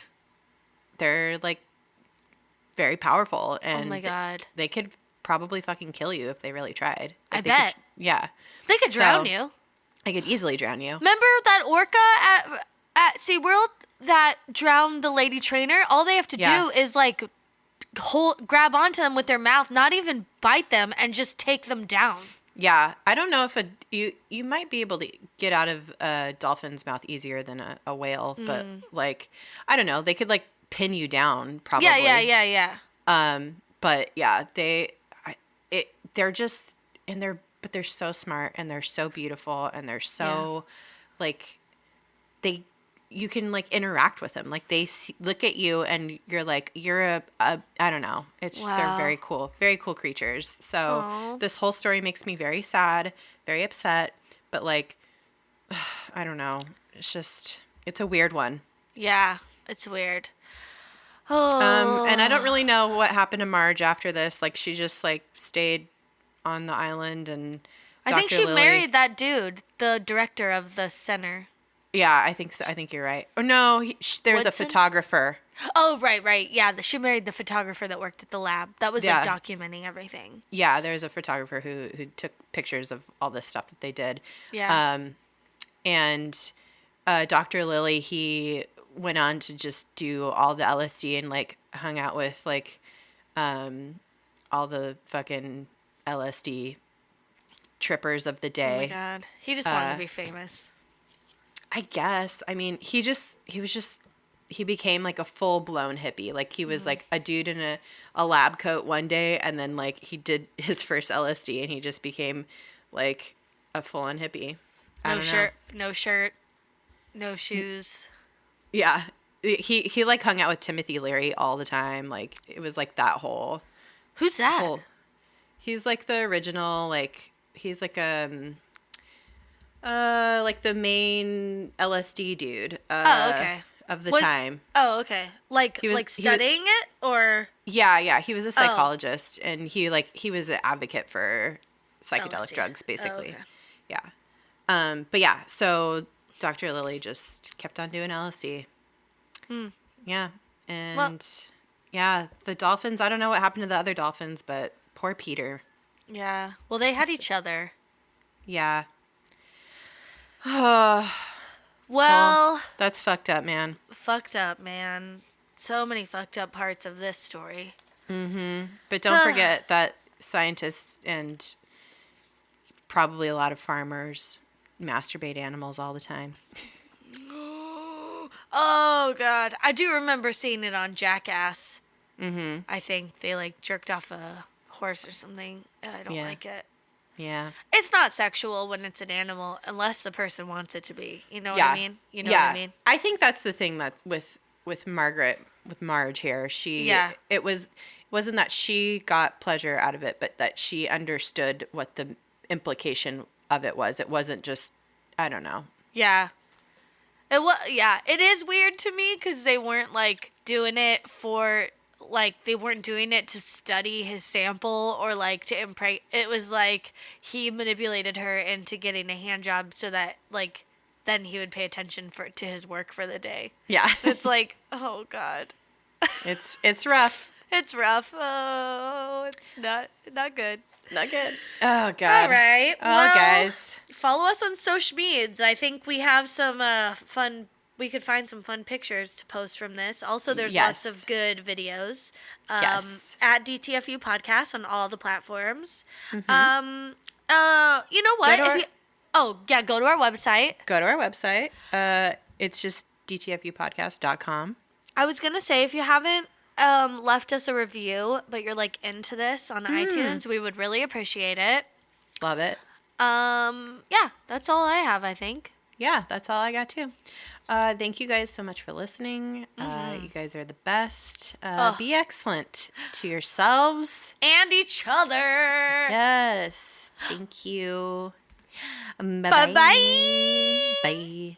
they're, like, very powerful, and oh my God, they could probably fucking kill you if they really tried. I bet. They could drown you. They could easily drown you. Remember that orca at SeaWorld that drowned the lady trainer? All they have to do is, like, grab onto them with their mouth, not even bite them, and just take them down. Yeah, I don't know if you might be able to get out of a dolphin's mouth easier than a whale, but, like, I don't know. They could, like, pin you down, probably. Yeah. But yeah, they're just, but they're so smart, and they're so beautiful, and they're so, like, you can like interact with them. Like they look at you and you're like, you're a I don't know. They're very cool creatures. So this whole story makes me very sad, very upset, but like, I don't know. It's a weird one. Yeah, it's weird. And I don't really know what happened to Marge after this. Like she just like stayed on the island and I think she married that dude, the director of the center. Yeah, I think so. I think you're right. Oh, no, there's a photographer. Oh, right. Yeah, she married the photographer that worked at the lab. That was like documenting everything. Yeah, there's a photographer who took pictures of all this stuff that they did. Yeah. And Dr. Lilly, he went on to just do all the LSD and like hung out with like all the fucking LSD trippers of the day. Oh my God. He just wanted to be famous. I guess. I mean, he became like a full blown hippie. Like he was like a dude in a lab coat one day, and then like he did his first LSD and he just became like a full on hippie. No shirt, no shoes. Yeah. He like hung out with Timothy Leary all the time. Like it was like that whole. Who's that? He's like the original, like he's like like the main LSD dude. Okay. Of the time. Oh, okay. Like studying it or? Yeah. He was a psychologist and he was an advocate for psychedelic drugs, basically. Oh, okay. Yeah. But yeah, so Dr. Lilly just kept on doing LSD. Yeah. And the dolphins, I don't know what happened to the other dolphins, but poor Peter. Yeah. Well, they had each other. Yeah. Well, that's fucked up, man. So many fucked up parts of this story. But don't forget that scientists and probably a lot of farmers masturbate animals all the time. Oh, God. I do remember seeing it on Jackass. I think they like jerked off a horse or something. I don't like it. Yeah. It's not sexual when it's an animal unless the person wants it to be. You know what I mean? You know what I mean? I think that's the thing that with Marge here, it wasn't that she got pleasure out of it, but that she understood what the implication of it was. It wasn't just, I don't know. Yeah. It is weird to me because they weren't like doing it for like they weren't doing it to study his sample or like to impregnate. It was like he manipulated her into getting a hand job so that like then he would pay attention to his work for the day. Yeah. It's like, oh God. It's rough. It's rough. Oh, it's not good. Not good. Oh God. All right. Well, guys, follow us on social medias. I think we have some fun. We could find some fun pictures to post from this. Also, there's lots of good videos. At DTFU Podcast on all the platforms. You know what? Go to our website. It's just dtfupodcast.com. I was gonna say if you haven't left us a review, but you're like into this on iTunes, we would really appreciate it. Love it. That's all I have, I think. Yeah, that's all I got too. Thank you guys so much for listening. You guys are the best. Be excellent to yourselves. And each other. Yes. Thank you. Bye-bye. Bye.